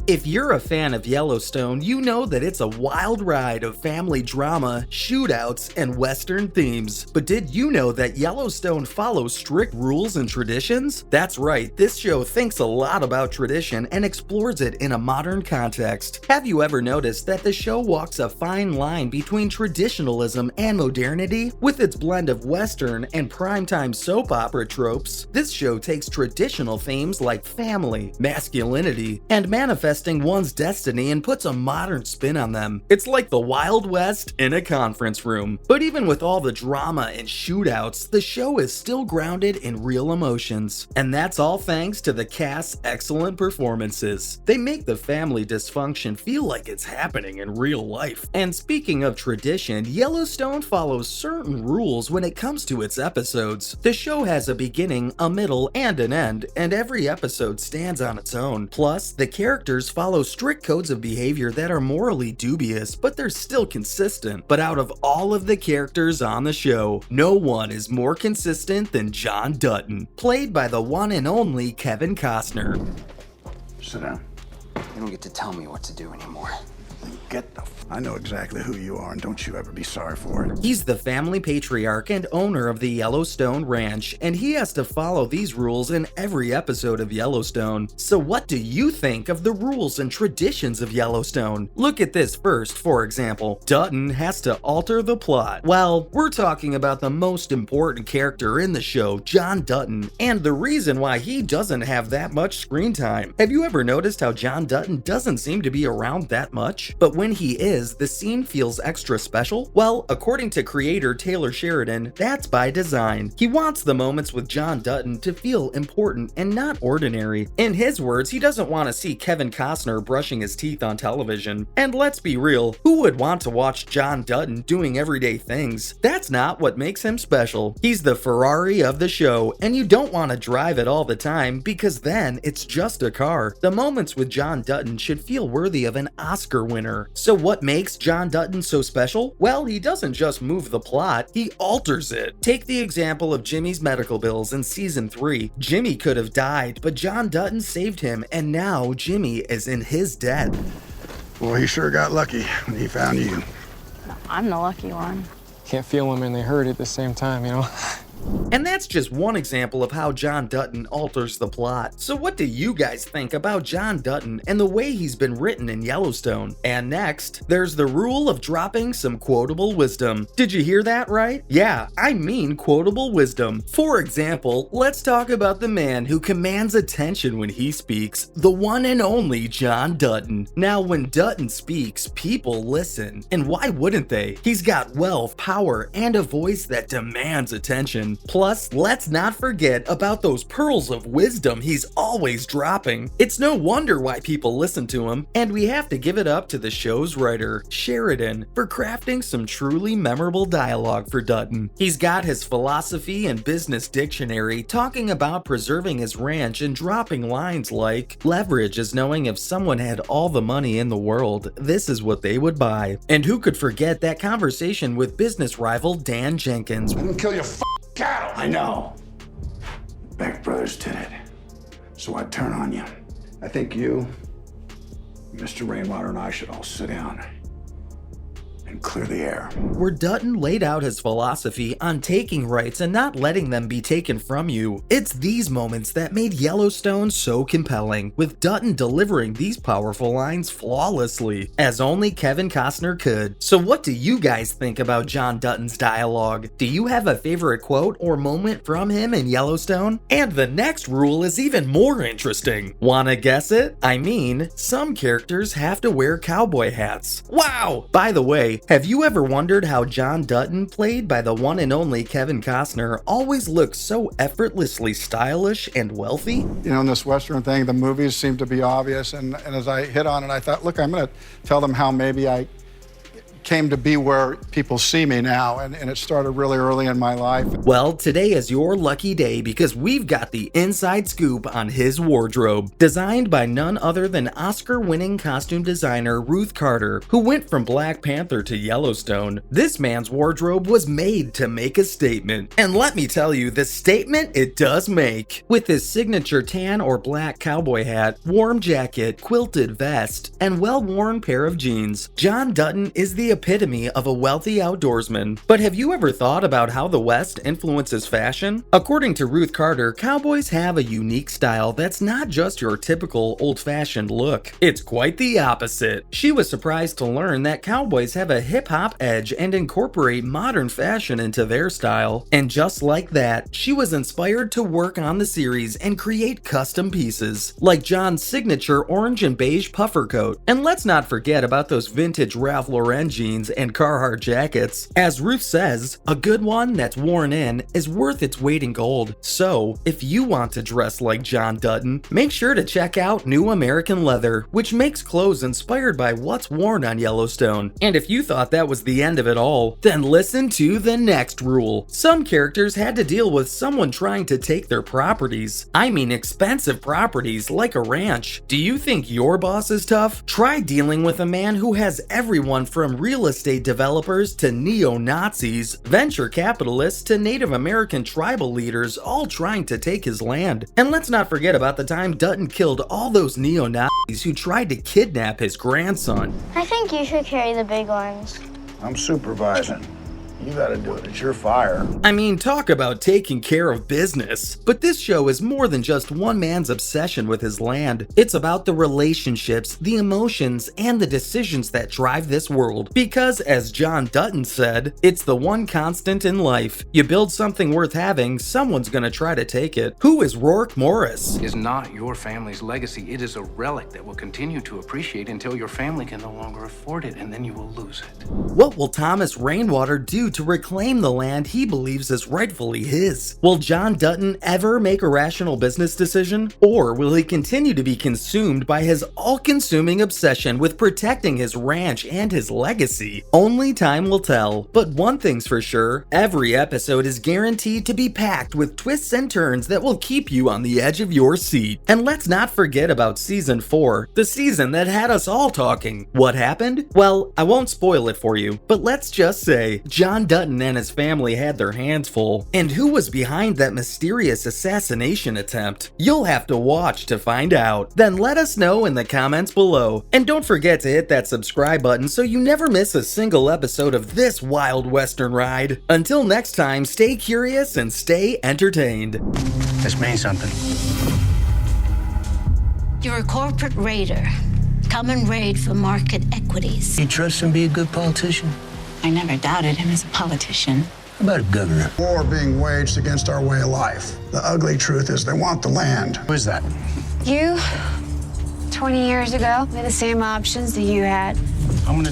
If you're a fan of Yellowstone, you know that it's a wild ride of family drama, shootouts, and Western themes. But did you know that Yellowstone follows strict rules and traditions? That's right, this show thinks a lot about tradition and explores it in a modern context. Have you ever noticed that the show walks a fine line between traditionalism and modernity? With its blend of Western and primetime soap opera tropes, this show takes traditional themes like family, masculinity, and manifesting one's destiny and puts a modern spin on them. It's like the Wild West in a conference room. But even with all the drama and shootouts, the show is still grounded in real emotions. And that's all thanks to the cast's excellent performances. They make the family dysfunction feel like it's happening in real life. And speaking of tradition, Yellowstone follows certain rules when it comes to its episodes. The show has a beginning, a middle, and an end, and every episode stands on its own. Plus, the characters follow strict codes of behavior that are morally dubious, but they're still consistent. But out of all of the characters on the show, no one is more consistent than John Dutton, played by the one and only Kevin Costner. Sit down. You don't get to tell me what to do anymore. Get the I know exactly who you are, and don't you ever be sorry for it. He's the family patriarch and owner of the Yellowstone Ranch, and he has to follow these rules in every episode of Yellowstone. So what do you think of the rules and traditions of Yellowstone? Look at this first, for example. Dutton has to alter the plot. Well, we're talking about the most important character in the show, John Dutton, and the reason why he doesn't have that much screen time. Have you ever noticed how John Dutton doesn't seem to be around that much? But when he is, the scene feels extra special? Well, according to creator Taylor Sheridan, that's by design. He wants the moments with John Dutton to feel important and not ordinary. In his words, he doesn't want to see Kevin Costner brushing his teeth on television. And let's be real, who would want to watch John Dutton doing everyday things? That's not what makes him special. He's the Ferrari of the show, and you don't want to drive it all the time because then it's just a car. The moments with John Dutton should feel worthy of an Oscar winner. So what makes John Dutton so special? Well, he doesn't just move the plot, he alters it. Take the example of Jimmy's medical bills in season 3. Jimmy could have died, but John Dutton saved him, and now Jimmy is in his debt. Boy, he sure got lucky when he found you. I'm the lucky one. Can't feel them and they hurt at the same time, you know? And that's just one example of how John Dutton alters the plot. So what do you guys think about John Dutton and the way he's been written in Yellowstone? And next, there's the rule of dropping some quotable wisdom. Did you hear that right? Yeah, I mean quotable wisdom. For example, let's talk about the man who commands attention when he speaks, the one and only John Dutton. Now, when Dutton speaks, people listen. And why wouldn't they? He's got wealth, power, and a voice that demands attention. Plus, let's not forget about those pearls of wisdom he's always dropping. It's no wonder why people listen to him, and we have to give it up to the show's writer, Sheridan, for crafting some truly memorable dialogue for Dutton. He's got his philosophy and business dictionary talking about preserving his ranch and dropping lines like, "Leverage is knowing if someone had all the money in the world, this is what they would buy." And who could forget that conversation with business rival Dan Jenkins? I didn't kill your cattle. I know. Beck brothers did it. So I turn on you. I think you, Mr. Rainwater, and I should all sit down and clear the air. Where Dutton laid out his philosophy on taking rights and not letting them be taken from you. It's these moments that made Yellowstone so compelling, with Dutton delivering these powerful lines flawlessly, as only Kevin Costner could. So what do you guys think about John Dutton's dialogue? Do you have a favorite quote or moment from him in Yellowstone? And the next rule is even more interesting. Wanna guess it? I mean, some characters have to wear cowboy hats. Wow! By the way, have you ever wondered how John Dutton, played by the one and only Kevin Costner, always looks so effortlessly stylish and wealthy? You know, in this Western thing, the movies seem to be obvious, and as I hit on it, I thought, look, I'm going to tell them how maybe I came to be where people see me now, and it started really early in my life. Well, today is your lucky day because we've got the inside scoop on his wardrobe. Designed by none other than Oscar-winning costume designer Ruth Carter, who went from Black Panther to Yellowstone. This man's wardrobe was made to make a statement. And let me tell you, the statement it does make. With his signature tan or black cowboy hat, warm jacket, quilted vest, and well-worn pair of jeans, John Dutton is the epitome of a wealthy outdoorsman. But have you ever thought about how the West influences fashion? According to Ruth Carter, cowboys have a unique style that's not just your typical old-fashioned look. It's quite the opposite. She was surprised to learn that cowboys have a hip-hop edge and incorporate modern fashion into their style. And just like that, she was inspired to work on the series and create custom pieces, like John's signature orange and beige puffer coat. And let's not forget about those vintage Ralph Lauren jeans and Carhartt jackets. As Ruth says, a good one that's worn in is worth its weight in gold. So, if you want to dress like John Dutton, make sure to check out New American Leather, which makes clothes inspired by what's worn on Yellowstone. And if you thought that was the end of it all, then listen to the next rule. Some characters had to deal with someone trying to take their properties. I mean expensive properties like a ranch. Do you think your boss is tough? Try dealing with a man who has everyone from real estate developers to neo-Nazis, venture capitalists to Native American tribal leaders all trying to take his land. And let's not forget about the time Dutton killed all those neo-Nazis who tried to kidnap his grandson. I think you should carry the big ones. I'm supervising. You gotta do it. It's your fire. I mean, talk about taking care of business. But this show is more than just one man's obsession with his land. It's about the relationships, the emotions, and the decisions that drive this world. Because, as John Dutton said, it's the one constant in life. You build something worth having, someone's gonna try to take it. Who is Rourke Morris? Is not your family's legacy. It is a relic that will continue to appreciate until your family can no longer afford it, and then you will lose it. What will Thomas Rainwater do to reclaim the land he believes is rightfully his? Will John Dutton ever make a rational business decision? Or will he continue to be consumed by his all-consuming obsession with protecting his ranch and his legacy? Only time will tell. But one thing's for sure, every episode is guaranteed to be packed with twists and turns that will keep you on the edge of your seat. And let's not forget about Season 4, the season that had us all talking. What happened? Well, I won't spoil it for you, but let's just say, John Dutton and his family had their hands full. And who was behind that mysterious assassination attempt? You'll have to watch to find out. Then let us know in the comments below. And don't forget to hit that subscribe button so you never miss a single episode of this wild western ride. Until next time, stay curious and stay entertained. This means something. You're a corporate raider. Come and raid for market equities. You trust him to be a good politician? I never doubted him as a politician. How about a governor? War being waged against our way of life. The ugly truth is they want the land. Who's that? You, 20 years ago, had the same options that you had. I'm gonna